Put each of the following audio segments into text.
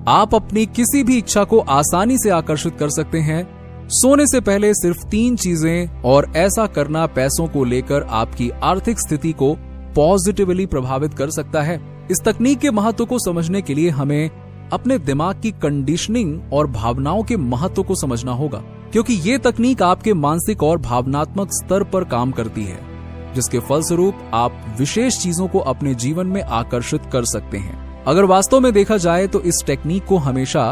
आप अपनी किसी भी इच्छा को आसानी से आकर्षित कर सकते हैं। सोने से पहले सिर्फ 3 चीजें, और ऐसा करना पैसों को लेकर आपकी आर्थिक स्थिति को पॉजिटिवली प्रभावित कर सकता है। इस तकनीक के महत्व को समझने के लिए हमें अपने दिमाग की कंडीशनिंग और भावनाओं के महत्व को समझना होगा, क्योंकि ये तकनीक आपके मानसिक और भावनात्मक स्तर पर काम करती है, जिसके फलस्वरूप आप विशेष चीजों को अपने जीवन में आकर्षित कर सकते हैं। अगर वास्तव में देखा जाए तो इस टेक्निक को हमेशा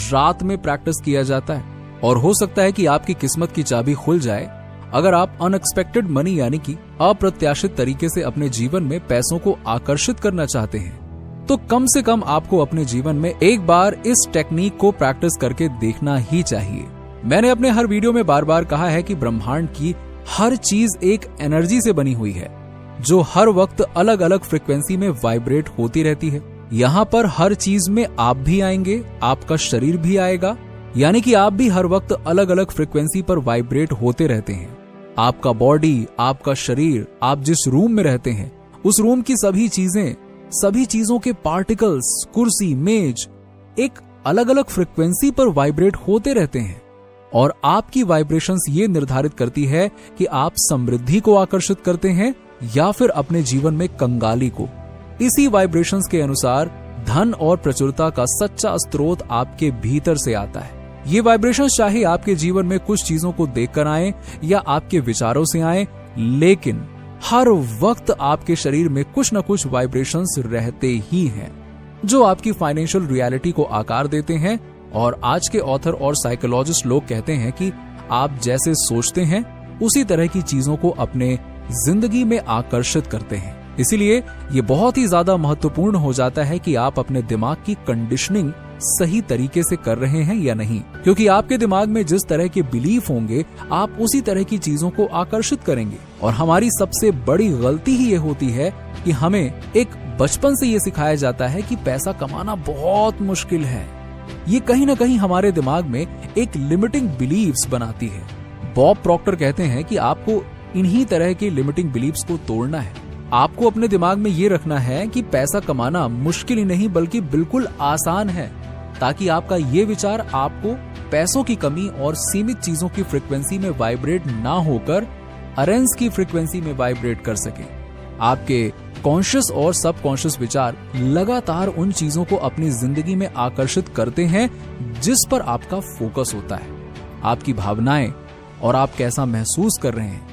रात में प्रैक्टिस किया जाता है, और हो सकता है कि आपकी किस्मत की चाबी खुल जाए अगर आप अनएक्सपेक्टेड मनी यानी कि अप्रत्याशित तरीके से अपने जीवन में पैसों को आकर्षित करना चाहते हैं। तो कम से कम आपको अपने जीवन में एक बार इस टेक्निक को प्रैक्टिस करके देखना ही चाहिए। मैंने अपने हर वीडियो में बार बार कहा है कि ब्रह्मांड की हर चीज एक एनर्जी से बनी हुई है, जो हर वक्त अलग अलग फ्रिक्वेंसी में वाइब्रेट होती रहती है। यहाँ पर हर चीज में आप भी आएंगे, आपका शरीर भी आएगा, यानी कि आप भी हर वक्त अलग अलग फ्रिक्वेंसी पर वाइब्रेट होते रहते हैं। आपका बॉडी, आपका शरीर, आप जिस रूम में रहते हैं उस रूम की सभी चीजें, सभी चीजों के पार्टिकल्स, कुर्सी, मेज एक अलग अलग फ्रिक्वेंसी पर वाइब्रेट होते रहते हैं, और आपकी वाइब्रेशंस ये निर्धारित करती है कि आप समृद्धि को आकर्षित करते हैं या फिर अपने जीवन में कंगाली को। इसी वाइब्रेशंस के अनुसार धन और प्रचुरता का सच्चा स्रोत आपके भीतर से आता है। ये वाइब्रेशंस चाहे आपके जीवन में कुछ चीजों को देखकर आए या आपके विचारों से आए, लेकिन हर वक्त आपके शरीर में कुछ न कुछ वाइब्रेशंस रहते ही हैं, जो आपकी फाइनेंशियल रियलिटी को आकार देते हैं। और आज के ऑथर और साइकोलॉजिस्ट लोग कहते हैं कि आप जैसे सोचते हैं उसी तरह की चीजों को अपने जिंदगी में आकर्षित करते हैं। इसीलिए ये बहुत ही ज्यादा महत्वपूर्ण हो जाता है कि आप अपने दिमाग की कंडीशनिंग सही तरीके से कर रहे हैं या नहीं, क्योंकि आपके दिमाग में जिस तरह के बिलीफ होंगे आप उसी तरह की चीजों को आकर्षित करेंगे। और हमारी सबसे बड़ी गलती ही ये होती है कि हमें एक बचपन से ये सिखाया जाता है कि पैसा कमाना बहुत मुश्किल है। ये कहीं ना कहीं हमारे दिमाग में एक लिमिटिंग बिलीव्स बनाती है। बॉब प्रॉक्टर कहते हैं कि आपको इन्हीं तरह के लिमिटिंग बिलीव्स को तोड़ना है। आपको अपने दिमाग में ये रखना है कि पैसा कमाना मुश्किल ही नहीं बल्कि बिल्कुल आसान है, ताकि आपका ये विचार आपको पैसों की कमी और सीमित चीजों की फ्रीक्वेंसी में वाइब्रेट ना होकर अरेंज की फ्रीक्वेंसी में वाइब्रेट कर सके। आपके कॉन्शियस और सबकॉन्शियस विचार लगातार उन चीजों को अपनी जिंदगी में आकर्षित करते हैं जिस पर आपका फोकस होता है। आपकी भावनाएं और आप कैसा महसूस कर रहे हैं,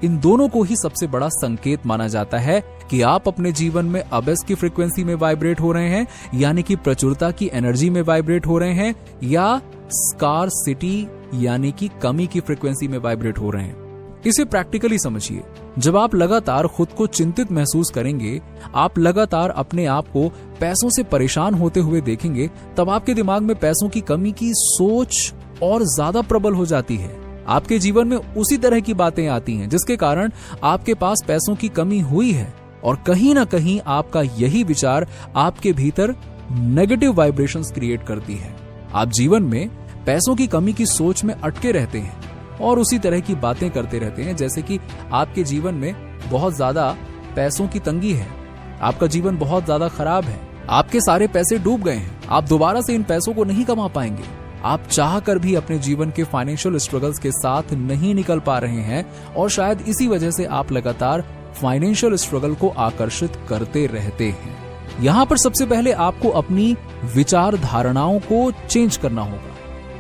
इन दोनों को ही सबसे बड़ा संकेत माना जाता है कि आप अपने जीवन में अबेस की फ्रीक्वेंसी में वाइब्रेट हो रहे हैं, यानी कि प्रचुरता की एनर्जी में वाइब्रेट हो रहे हैं, या स्कार्सिटी यानी कि कमी की फ्रीक्वेंसी में वाइब्रेट हो रहे हैं। इसे प्रैक्टिकली समझिए। जब आप लगातार खुद को चिंतित महसूस करेंगे, आप लगातार अपने आप को पैसों से परेशान होते हुए देखेंगे, तब आपके दिमाग में पैसों की कमी की सोच और ज्यादा प्रबल हो जाती है। आपके जीवन में उसी तरह की बातें आती हैं जिसके कारण आपके पास पैसों की कमी हुई है, और कहीं ना कहीं आपका यही विचार आपके भीतर नेगेटिव वाइब्रेशंस क्रिएट करती है। आप जीवन में पैसों की कमी की सोच में अटके रहते हैं और उसी तरह की बातें करते रहते हैं, जैसे कि आपके जीवन में बहुत ज्यादा पैसों की तंगी है, आपका जीवन बहुत ज्यादा खराब है, आपके सारे पैसे डूब गए हैं, आप दोबारा से इन पैसों को नहीं कमा पाएंगे। आप चाह कर भी अपने जीवन के फाइनेंशियल स्ट्रगल्स के साथ नहीं निकल पा रहे हैं, और शायद इसी वजह से आप लगातार फाइनेंशियल स्ट्रगल को आकर्षित करते रहते हैं। यहाँ पर सबसे पहले आपको अपनी विचार धारणाओं को चेंज करना होगा,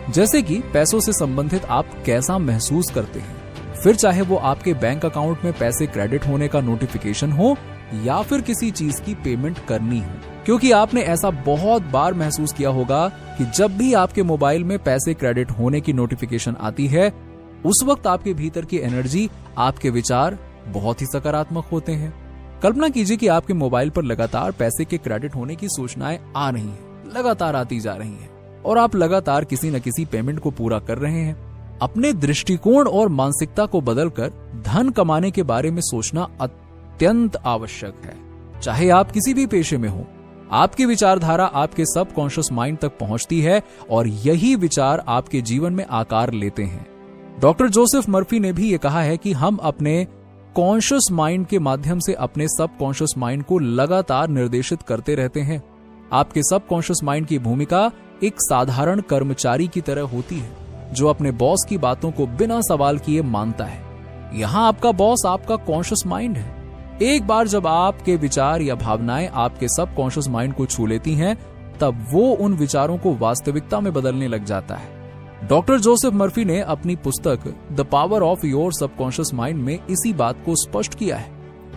जैसे कि पैसों से संबंधित आप कैसा महसूस करते हैं। फिर चाहे वो आपके बैंक अकाउंट में पैसे क्रेडिट होने का नोटिफिकेशन हो या फिर किसी चीज की पेमेंट करनी हो, क्योंकि आपने ऐसा बहुत बार महसूस किया होगा कि जब भी आपके मोबाइल में पैसे क्रेडिट होने की नोटिफिकेशन आती है, उस वक्त आपके भीतर की एनर्जी, आपके विचार बहुत ही सकारात्मक होते हैं। कल्पना कीजिए कि आपके मोबाइल पर लगातार पैसे के क्रेडिट होने की सूचनाएं आ रही हैं, लगातार आती जा रही हैं, और आप लगातार किसी न किसी पेमेंट को पूरा कर रहे हैं। अपने दृष्टिकोण और मानसिकता को बदलकर धन कमाने के बारे में सोचना अत्यंत आवश्यक है। चाहे आप किसी भी पेशे में हो, आपकी विचारधारा आपके सबकॉन्शियस माइंड तक पहुंचती है और यही विचार आपके जीवन में आकार लेते हैं। डॉक्टर जोसेफ मर्फी ने भी ये कहा है कि हम अपने कॉन्शियस माइंड के माध्यम से अपने सबकॉन्शियस माइंड को लगातार निर्देशित करते रहते हैं। आपके सबकॉन्शियस माइंड की भूमिका एक साधारण कर्मचारी की तरह होती है, जो अपने बॉस की बातों को बिना सवाल किए मानता है। यहाँ आपका बॉस आपका कॉन्शियस माइंड है। एक बार जब आपके विचार या भावनाएं आपके सबकॉन्शियस माइंड को छू लेती हैं, तब वो उन विचारों को वास्तविकता में बदलने लग जाता है। डॉक्टर जोसेफ मर्फी ने अपनी पुस्तक the power of your subconscious mind में इसी बात को स्पष्ट किया है।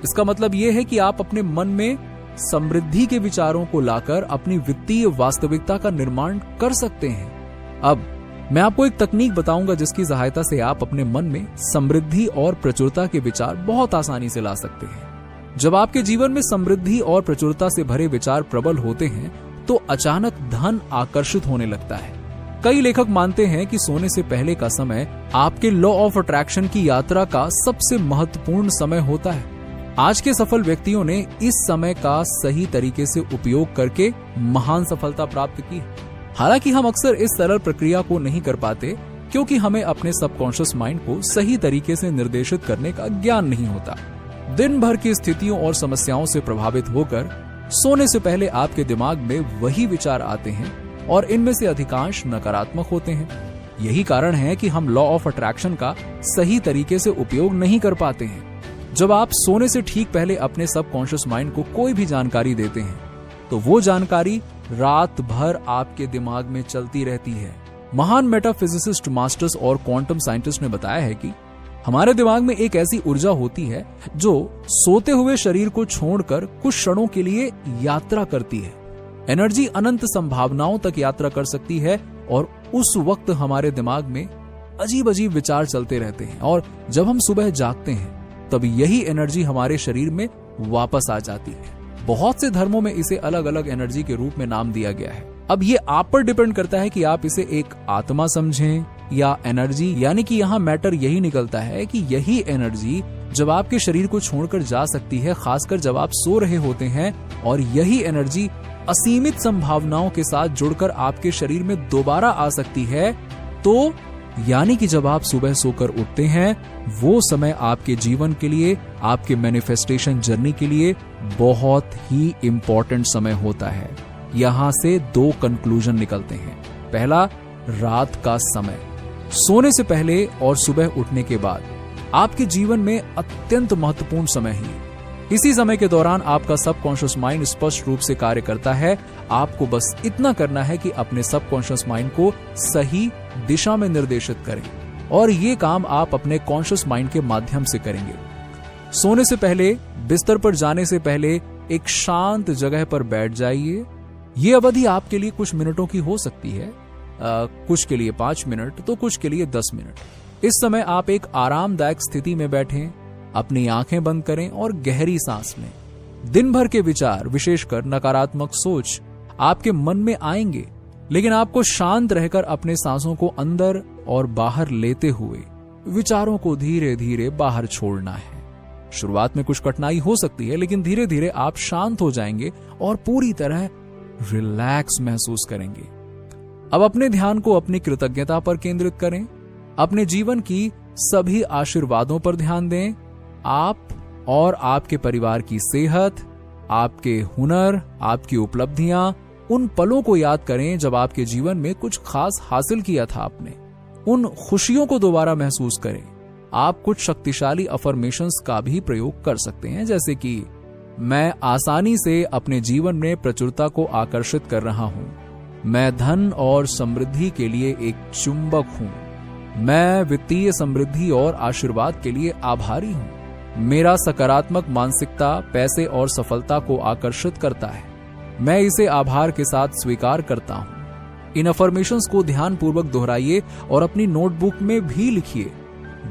इसका मतलब यह है कि आप अपने मन में समृद्धि के विचारों को लाकर अपनी वित्तीय वास्तविकता का निर्माण कर सकते हैं। अब मैं आपको एक तकनीक बताऊंगा जिसकी सहायता से आप अपने मन में समृद्धि और प्रचुरता के विचार बहुत आसानी से ला सकते हैं। जब आपके जीवन में समृद्धि और प्रचुरता से भरे विचार प्रबल होते हैं, तो अचानक धन आकर्षित होने लगता है। कई लेखक मानते हैं कि सोने से पहले का समय आपके लॉ ऑफ अट्रैक्शन की यात्रा का सबसे महत्वपूर्ण समय होता है। आज के सफल व्यक्तियों ने इस समय का सही तरीके से उपयोग करके महान सफलता प्राप्त की। हालांकि हम अक्सर इस सरल प्रक्रिया को नहीं कर पाते, क्योंकि हमें अपने सबकॉन्शियस माइंड को सही तरीके से निर्देशित करने का ज्ञान नहीं होता। दिन भर की स्थितियों और समस्याओं से प्रभावित होकर सोने से पहले आपके दिमाग में वही विचार आते हैं और इनमें से अधिकांश नकारात्मक होते हैं। यही कारण है कि हम लॉ ऑफ अट्रैक्शन का सही तरीके से उपयोग नहीं कर पाते हैं। जब आप सोने से ठीक पहले अपने सबकॉन्शियस माइंड को कोई भी जानकारी देते हैं, तो वो जानकारी रात भर आपके दिमाग में चलती रहती है। महान मेटाफिजिसिस्ट, मास्टर्स और क्वांटम साइंटिस्ट ने बताया है कि हमारे दिमाग में एक ऐसी ऊर्जा होती है जो सोते हुए शरीर को छोड़कर कुछ क्षणों के लिए यात्रा करती है। एनर्जी अनंत संभावनाओं तक यात्रा कर सकती है और उस वक्त हमारे दिमाग में अजीब अजीब विचार चलते रहते हैं, और जब हम सुबह जागते हैं तब यही एनर्जी हमारे शरीर में वापस आ जाती है। बहुत से धर्मों में इसे अलग अलग एनर्जी के रूप में नाम दिया गया है। अब ये आप पर डिपेंड करता है कि आप इसे एक आत्मा समझें या एनर्जी, यानी कि यहाँ मैटर यही निकलता है कि यही एनर्जी जब आपके शरीर को छोड़कर जा सकती है, खासकर जब आप सो रहे होते हैं, और यही एनर्जी असीमित संभावनाओं के साथ जुड़कर आपके शरीर में दोबारा आ सकती है। तो यानी कि जब आप सुबह सोकर उठते हैं, वो समय आपके जीवन के लिए, आपके मैनिफेस्टेशन जर्नी के लिए बहुत ही इंपॉर्टेंट समय होता है। यहां से दो कंक्लूजन निकलते हैं। पहला, रात का समय, सोने से पहले और सुबह उठने के बाद आपके जीवन में अत्यंत महत्वपूर्ण समय है। इसी समय के दौरान आपका सबकॉन्शियस माइंड स्पष्ट रूप से कार्य करता है। आपको बस इतना करना है कि अपने सबकॉन्शियस माइंड को सही दिशा में निर्देशित करें, और ये काम आप अपने कॉन्शियस माइंड के माध्यम से करेंगे। सोने से पहले, बिस्तर पर जाने से पहले एक शांत जगह पर बैठ जाइए। ये अवधि आपके लिए कुछ मिनटों की हो सकती है, कुछ के लिए 5 मिनट, तो कुछ के लिए 10 मिनट। इस समय आप एक आरामदायक स्थिति में बैठें, अपनी आंखें बंद करें और गहरी सांस लें। दिन भर के विचार, विशेषकर नकारात्मक सोच, आपके मन में आएंगे, लेकिन आपको शांत रहकर अपने सांसों को अंदर और बाहर लेते हुए विचारों को धीरे धीरे बाहर छोड़ना है। शुरुआत में कुछ कठिनाई हो सकती है, लेकिन धीरे धीरे आप शांत हो जाएंगे और पूरी तरह रिलैक्स महसूस करेंगे। अब अपने ध्यान को अपनी कृतज्ञता पर केंद्रित करें। अपने जीवन की सभी आशीर्वादों पर ध्यान दें। आप और आपके परिवार की सेहत, आपके हुनर, आपकी उपलब्धियां, उन पलों को याद करें जब आपके जीवन में कुछ खास हासिल किया था आपने। उन खुशियों को दोबारा महसूस करें। आप कुछ शक्तिशाली अफर्मेशंस का भी प्रयोग कर सकते हैं, जैसे कि मैं आसानी से अपने जीवन में प्रचुरता को आकर्षित कर रहा हूं। मैं धन और समृद्धि के लिए एक चुंबक हूं। मैं वित्तीय समृद्धि और आशीर्वाद के लिए आभारी हूं। मेरा सकारात्मक मानसिकता पैसे और सफलता को आकर्षित करता है। मैं इसे आभार के साथ स्वीकार करता हूं। इन अफर्मेशंस को ध्यानपूर्वक दोहराइए और अपनी नोटबुक में भी लिखिए।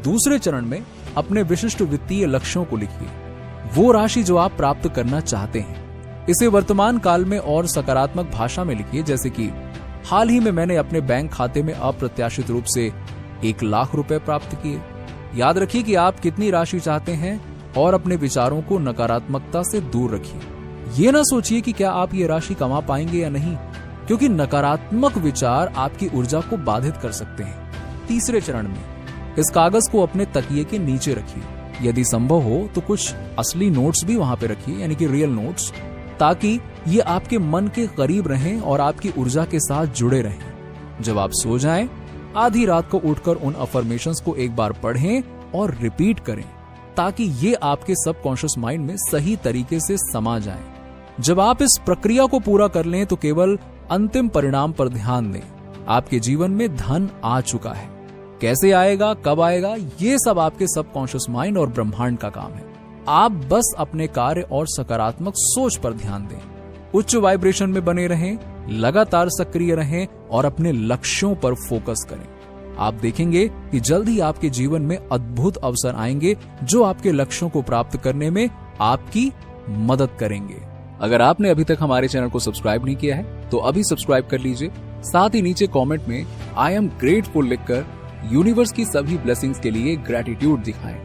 दूसरे चरण में अपने विशिष्ट वित्तीय लक्ष्यों को लिखिए, वो राशि जो आप प्राप्त करना चाहते हैं। इसे वर्तमान काल में और सकारात्मक भाषा में लिखिए, जैसे कि हाल ही में मैंने अपने बैंक खाते में अप्रत्याशित रूप से 1 लाख रुपए प्राप्त किए। याद रखिए कि आप कितनी राशि चाहते हैं और अपने विचारों को नकारात्मकता से दूर रखिए। ये ना सोचिए कि क्या आप ये राशि कमा पाएंगे या नहीं, क्योंकि नकारात्मक विचार आपकी ऊर्जा को बाधित कर सकते हैं। तीसरे चरण में इस कागज को अपने तकिए के नीचे रखिए। यदि संभव हो तो कुछ असली नोट्स भी वहां पे रखिए, यानी कि रियल नोट्स। ताकि ये आपके मन के करीब रहें और आपकी ऊर्जा के साथ जुड़े रहें। जब आप सो जाएं, आधी रात को उठकर उन अफर्मेशंस को एक बार पढ़ें और रिपीट करें, ताकि ये आपके सबकॉन्शियस माइंड में सही तरीके से समा जाएं। जब आप इस प्रक्रिया को पूरा कर लें तो केवल अंतिम परिणाम पर ध्यान दें। आपके जीवन में धन आ चुका है। कैसे आएगा, कब आएगा, ये सब आपके सबकॉन्शियस माइंड और ब्रह्मांड का काम है। आप बस अपने कार्य और सकारात्मक सोच पर ध्यान दें, उच्च वाइब्रेशन में बने रहें, लगातार सक्रिय रहें और अपने लक्ष्यों पर फोकस करें। आप देखेंगे कि जल्द ही आपके जीवन में अद्भुत अवसर आएंगे जो आपके लक्ष्यों को प्राप्त करने में आपकी मदद करेंगे। अगर आपने अभी तक हमारे चैनल को सब्सक्राइब नहीं किया है तो अभी सब्सक्राइब कर लीजिए। साथ ही नीचे कमेंट में आई एम ग्रेटफुल लिखकर यूनिवर्स की सभी ब्लेसिंग्स के लिए ग्रैटिट्यूड दिखाएं।